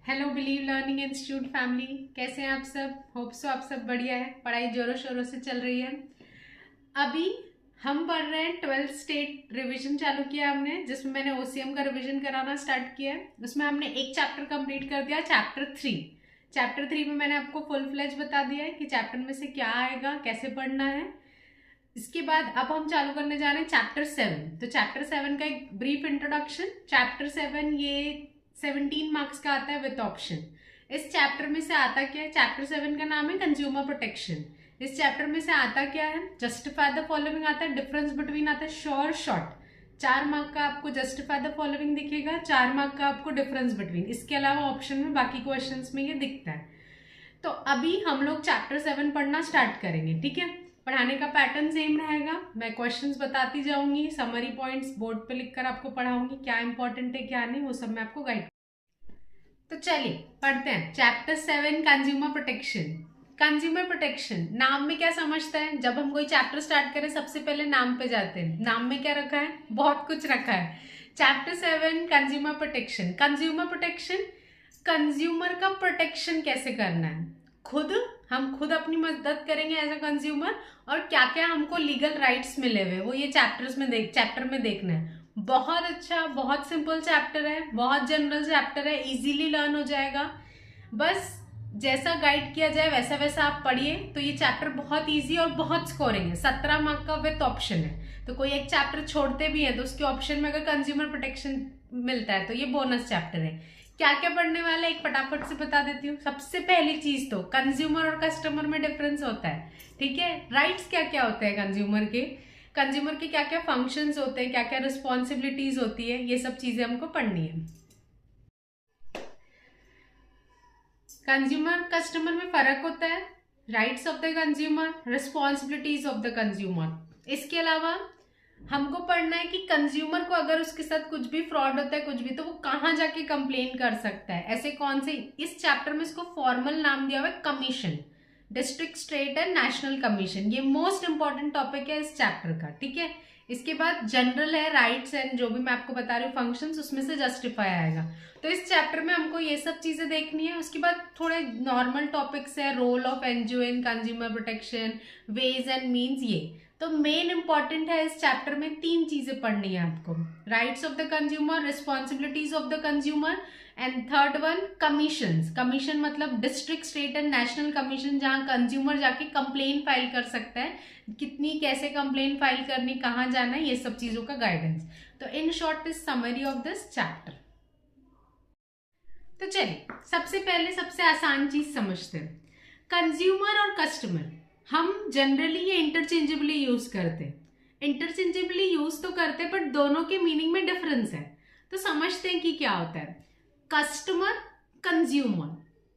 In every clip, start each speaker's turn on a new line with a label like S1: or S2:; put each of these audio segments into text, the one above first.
S1: Hello believe learning institute family, कैसे हैं आप सब। होप सो आप सब बढ़िया है। पढ़ाई जोरों शोरों से चल रही है। अभी हम पढ़ रहे हैं 12th स्टेट रिवीजन चालू किया हमने, जिसमें मैंने ओसीएम का रिवीजन कराना स्टार्ट किया है। उसमें हमने एक चैप्टर कंप्लीट कर दिया, चैप्टर 3 में मैंने आपको फुल फ्लेज बता दिया है कि चैप्टर में से क्या आएगा, कैसे पढ़ना है। इसके बाद अब हम चालू करने जा रहे हैं चैप्टर 7। तो चैप्टर 7 का एक ब्रीफ इंट्रोडक्शन। चैप्टर 7 ये 17 मार्क्स का आता है विथ ऑप्शन। इस चैप्टर में से आता क्या है, चैप्टर 7 का नाम है कंज्यूमर प्रोटेक्शन। इस चैप्टर में से आता क्या है, जस्टिफाई द फॉलोइंग आता है, डिफरेंस बिटवीन आता है, श्योर शॉर्ट। 4 मार्क का आपको जस्टिफाई द फॉलोइंग दिखेगा, 4 मार्क का आपको डिफरेंस बिटवीन। इसके अलावा ऑप्शन में बाकी क्वेश्चन में ये दिखता है। तो अभी हम लोग चैप्टर 7 पढ़ना स्टार्ट करेंगे, ठीक है। पढ़ाने का पैटर्न सेम रहेगा। मैं क्वेश्चंस बताती जाऊंगी, समरी पॉइंट्स बोर्ड पे लिखकर आपको पढ़ाऊंगी, क्या इंपॉर्टेंट है क्या नहीं, वो सब मैं आपको गाइड। तो चलिए पढ़ते हैं chapter 7 consumer protection. Consumer protection नाम में क्या समझता है। जब हम कोई चैप्टर स्टार्ट करें सबसे पहले नाम पे जाते हैं। नाम में क्या रखा है, बहुत कुछ रखा है। Chapter 7 consumer protection. Consumer protection, consumer का प्रोटेक्शन कैसे करना है। हम खुद अपनी मदद करेंगे एज अ कंज्यूमर, और क्या क्या हमको लीगल राइट्स मिले हुए वो ये चैप्टर में देखना है। बहुत अच्छा, बहुत सिंपल चैप्टर है, बहुत जनरल चैप्टर है, इजीली लर्न हो जाएगा। बस जैसा गाइड किया जाए वैसा वैसा आप पढ़िए तो ये चैप्टर बहुत इजी और बहुत स्कोरिंग है। 17 मार्क का विथ ऑप्शन है। तो कोई एक चैप्टर छोड़ते भी है तो उसके ऑप्शन में अगर कंज्यूमर प्रोटेक्शन मिलता है तो ये बोनस चैप्टर है। क्या क्या पढ़ने वाला है एक फटाफट से बता देती हूँ। सबसे पहली चीज तो कंज्यूमर और कस्टमर में डिफरेंस होता है, ठीक है। राइट्स क्या क्या होते हैं कंज्यूमर के क्या क्या फंक्शंस होते हैं, क्या क्या रिस्पॉन्सिबिलिटीज होती है, ये सब चीजें हमको पढ़नी है। कंज्यूमर कस्टमर में फर्क होता है, rights of the consumer, responsibilities of the consumer. इसके अलावा हमको पढ़ना है कि कंज्यूमर को अगर उसके साथ कुछ भी फ्रॉड होता है कुछ भी, तो वो कहाँ जाके कंप्लेन कर सकता है। ऐसे कौन से, इस चैप्टर में इसको फॉर्मल नाम दिया हुआ है commission, district state and national commission. ये मोस्ट इंपॉर्टेंट टॉपिक है इस चैप्टर का, ठीक है। इसके बाद जनरल है, राइट्स एंड जो भी मैं आपको बता रही हूँ फंक्शंस, उसमें से जस्टिफाई आएगा। तो इस चैप्टर में हमको ये सब चीजें देखनी है। उसके बाद थोड़े नॉर्मल टॉपिक्स है, role of NGO in consumer protection, ways and means. ये तो मेन इंपॉर्टेंट है। इस चैप्टर में 3 चीजें पढ़नी है आपको, rights of the consumer, responsibilities of the consumer, and third one commissions. Commission मतलब district state and national commission, जहां कंज्यूमर जाके कंप्लेन फाइल कर सकता है, कितनी कैसे कंप्लेन फाइल करनी, कहाँ जाना है, ये सब चीजों का गाइडेंस। तो in short is summary of this chapter. तो चलिए सबसे पहले सबसे आसान चीज समझते हैं, कंज्यूमर और कस्टमर। हम जनरली ये इंटरचेंजेबली यूज करते हैं, इंटरचेंजेबली यूज तो करते हैं, बट दोनों के मीनिंग में डिफरेंस है। तो समझते हैं कि क्या होता है कस्टमर, कंज्यूमर।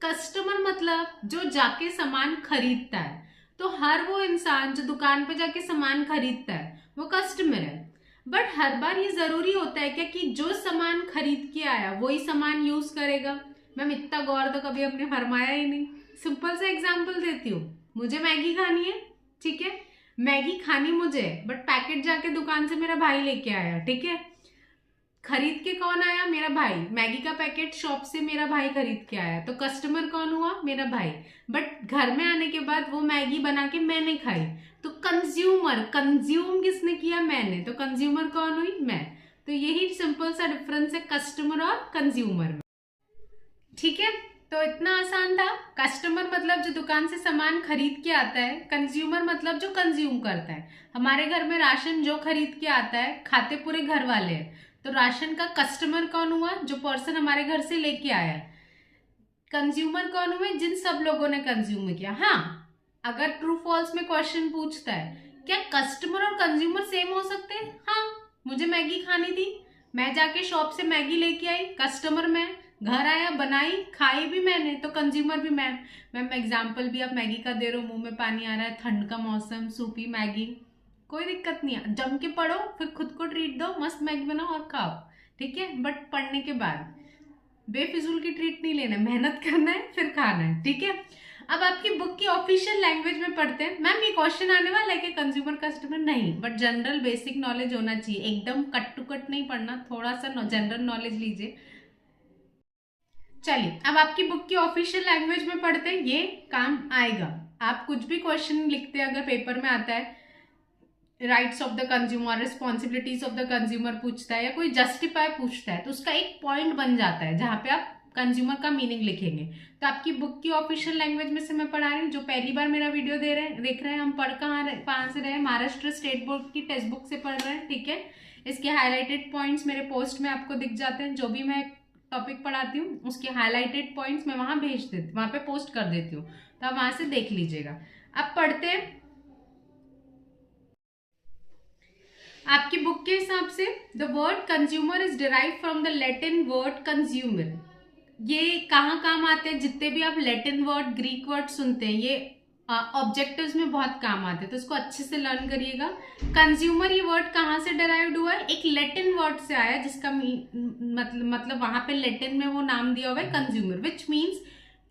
S1: कस्टमर मतलब जो जाके सामान खरीदता है। तो हर वो इंसान जो दुकान पे जाके सामान खरीदता है वो कस्टमर है। बट हर बार ये जरूरी होता है क्या कि जो सामान खरीद के आया वही सामान यूज करेगा। मैम इतना गौर तो कभी हमने फरमाया ही नहीं। सिंपल सा एग्जांपल देती हूँ, मुझे मैगी खानी है, ठीक है। मैगी खानी मुझे, बट पैकेट जाके दुकान से मेरा भाई लेके आया, ठीक है। खरीद के कौन आया, मेरा भाई। मैगी का पैकेट शॉप से मेरा भाई खरीद के आया, तो कस्टमर कौन हुआ, मेरा भाई। बट घर में आने के बाद वो मैगी बना के मैंने खाई, तो कंज्यूमर, कंज्यूम किसने किया, मैंने। तो कंज्यूमर कौन हुई, मैं। तो यही सिंपल सा डिफरेंस है कस्टमर और कंज्यूमर में, ठीक है। तो इतना आसान था। कस्टमर मतलब जो दुकान से सामान खरीद के आता है, कंज्यूमर मतलब जो कंज्यूम करता है। हमारे घर में राशन जो खरीद के आता है, खाते पूरे घर वाले हैं, तो राशन का कस्टमर कौन हुआ, जो पर्सन हमारे घर से लेके आया। कंज्यूमर कौन हुए, जिन सब लोगों ने कंज्यूम किया। हाँ, अगर ट्रू फॉल्स में क्वेश्चन पूछता है क्या कस्टमर और कंज्यूमर सेम हो सकते हैं, हाँ। मुझे मैगी खानी थी, मैं जाके शॉप से मैगी लेके आई, कस्टमर मैं। घर आया, बनाई, खाई भी मैंने, तो कंज्यूमर भी मैं। मैम एग्जाम्पल भी आप मैगी का दे रहे हो, मुंह में पानी आ रहा है, ठंड का मौसम, सूपी मैगी, कोई दिक्कत नहीं है। जम के पढ़ो, फिर खुद को ट्रीट दो, मस्त मैगी बनाओ और खाओ, ठीक है। बट पढ़ने के बाद बेफिजूल की ट्रीट नहीं लेना, मेहनत करना है फिर खाना है, ठीक है। अब आपकी बुक की ऑफिशियल लैंग्वेज में पढ़ते हैं। मैम ये क्वेश्चन आने वाला है कि कंज्यूमर कस्टमर, नहीं, बट जनरल बेसिक नॉलेज होना चाहिए, एकदम कट टू कट नहीं पढ़ना, थोड़ा सा जनरल नॉलेज लीजिए। चलिए अब आपकी बुक की ऑफिशियल लैंग्वेज में पढ़ते हैं, ये काम आएगा। आप कुछ भी क्वेश्चन लिखते हैं अगर पेपर में आता है, rights of the consumer, responsibilities of the consumer पूछता है या कोई जस्टिफाई पूछता है, तो उसका एक पॉइंट बन जाता है जहां पे आप कंज्यूमर का मीनिंग लिखेंगे। तो आपकी बुक की ऑफिशियल लैंग्वेज में से मैं पढ़ा रही हूँ। जो पहली बार मेरा वीडियो देख रहे हैं, हम पढ़ कहाँ से रहे हैं, महाराष्ट्र स्टेट बोर्ड की टेक्स्ट बुक से पढ़ रहे हैं, ठीक है। इसके हाईलाइटेड पॉइंट्स मेरे पोस्ट में आपको दिख जाते हैं। जो भी मैं टॉपिक पढ़ाती हूँ उसके हाईलाइटेड पॉइंट्स मैं वहां भेज देती, वहां पे पोस्ट कर देती हूँ, तो आप वहां से देख लीजिएगा। अब पढ़ते हैं। आपकी बुक के हिसाब से the word consumer is derive from the Latin word consumer. ये कहाँ काम आते हैं, जितने भी आप लैटिन वर्ड, ग्रीक वर्ड सुनते हैं, ये ऑब्जेक्टिव्स में बहुत काम आते हैं, तो इसको अच्छे से लर्न करिएगा। कंज्यूमर ये वर्ड कहाँ से डिराइव्ड हुआ है, एक लैटिन वर्ड से आया जिसका मतलब वहां पे लैटिन में वो नाम दिया हुआ है consumer, which means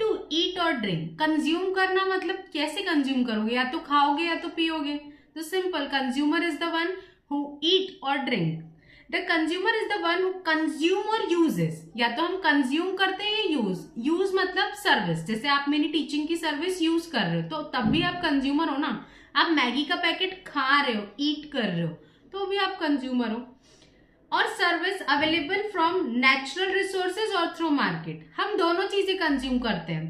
S1: to eat और ड्रिंक। कंज्यूम करना मतलब कैसे कंज्यूम करोगे, या तो खाओगे या तो पियोगे। तो simple, consumer is the one who eat or drink. The consumer is the one who consume or uses. या तो हम कंज्यूम करते हैं या यूज मतलब सर्विस। जैसे आप मेरी टीचिंग की सर्विस यूज कर रहे हो तो तब भी आप कंज्यूमर हो ना। आप मैगी का पैकेट खा रहे हो, ईट कर रहे हो, तो भी आप कंज्यूमर हो। और service available from natural resources और थ्रू मार्केट, हम दोनों चीजें कंज्यूम करते हैं।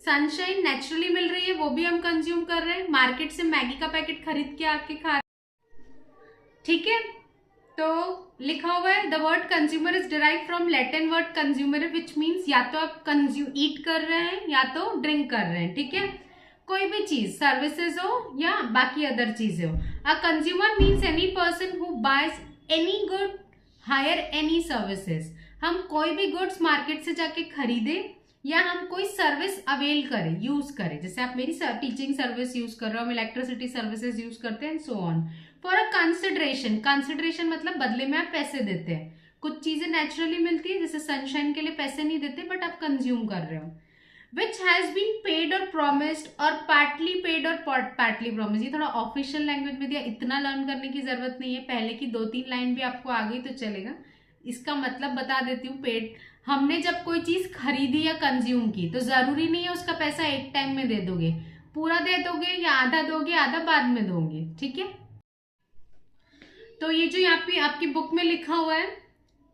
S1: सनशाइन नेचुरली मिल रही है, वो भी हम कंज्यूम कर रहे हैं, मार्केट से मैगी का पैकेट खरीद के आके खा रहे हैं, ठीक है। तो लिखा हुआ है the word consumer is derive from Latin word consumer, which means या तो आप ईट कर रहे हैं या तो ड्रिंक कर रहे हैं, ठीक है। कोई भी चीज, सर्विसेज हो या बाकी अदर चीजें हो। A consumer means any person who buys any good, hire any services. हम कोई भी गुड्स मार्केट से जाके खरीदे या हम कोई सर्विस अवेल करें, यूज करें। जैसे आप मेरी टीचिंग सर्विस यूज कर रहे हो, हम इलेक्ट्रिसिटी सर्विसेज यूज करते हैं, so on. For a consideration, consideration मतलब बदले में आप पैसे देते हैं। कुछ चीजें नेचुरली मिलती है, जैसे सनशाइन के लिए पैसे नहीं देते बट आप कंज्यूम कर रहे हो। विच हैज बीन पेड और प्रोमिस्ड, और पार्टली पेड और पार्टली प्रोमिस्ड। ये थोड़ा ऑफिशियल लैंग्वेज में दिया, इतना लर्न करने की जरूरत नहीं है। पहले की 2-3 लाइन भी आपको आ गई तो चलेगा। इसका मतलब बता देती हूँ। पेड, हमने जब कोई चीज खरीदी या कंज्यूम की तो जरूरी नहीं है उसका पैसा एक टाइम में दे दोगे, पूरा दे दोगे या आधा दोगे, आधा बाद में दोगे, ठीक है। तो ये जो यहाँ पे आपकी बुक में लिखा हुआ है,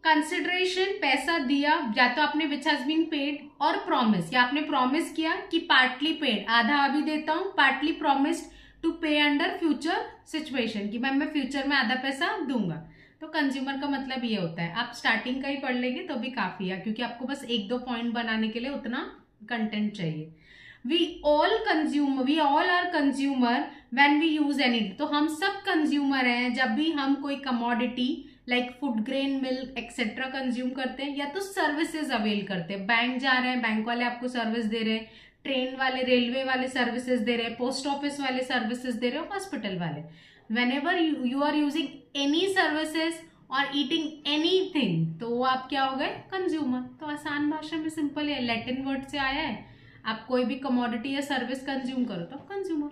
S1: कंसिडरेशन पैसा दिया, या तो आपने विच हैज बीन पेड, और प्रॉमिस, या आपने प्रॉमिस किया कि पार्टली पेड, आधा अभी देता हूँ, पार्टली प्रॉमिस्ड टू पे अंडर फ्यूचर सिचुएशन, कि मैं फ्यूचर में आधा पैसा दूंगा। तो कंज्यूमर का मतलब ये होता है। आप स्टार्टिंग का ही पढ़ लेंगे तो भी काफी है, क्योंकि आपको बस 1-2 पॉइंट बनाने के लिए उतना कंटेंट चाहिए। We all are consumer when we use anything। तो हम सब कंज्यूमर हैं जब भी हम कोई commodity like food grain milk etcetera consume करते हैं, या तो सर्विसेज अवेल करते हैं। बैंक जा रहे हैं, बैंक वाले आपको सर्विस दे रहे हैं, ट्रेन वाले, रेलवे वाले सर्विसेज दे रहे हैं, पोस्ट ऑफिस वाले सर्विसेज दे रहे हैं, हॉस्पिटल वाले। whenever you are using any services और ईटिंग एनीथिंग, तो वो आप क्या हो गए, कंज्यूमर। तो आसान भाषा में सिंपल है, लैटिन वर्ड से आया है। आप कोई भी कमोडिटी या सर्विस कंज्यूम करो तो कंज्यूमर।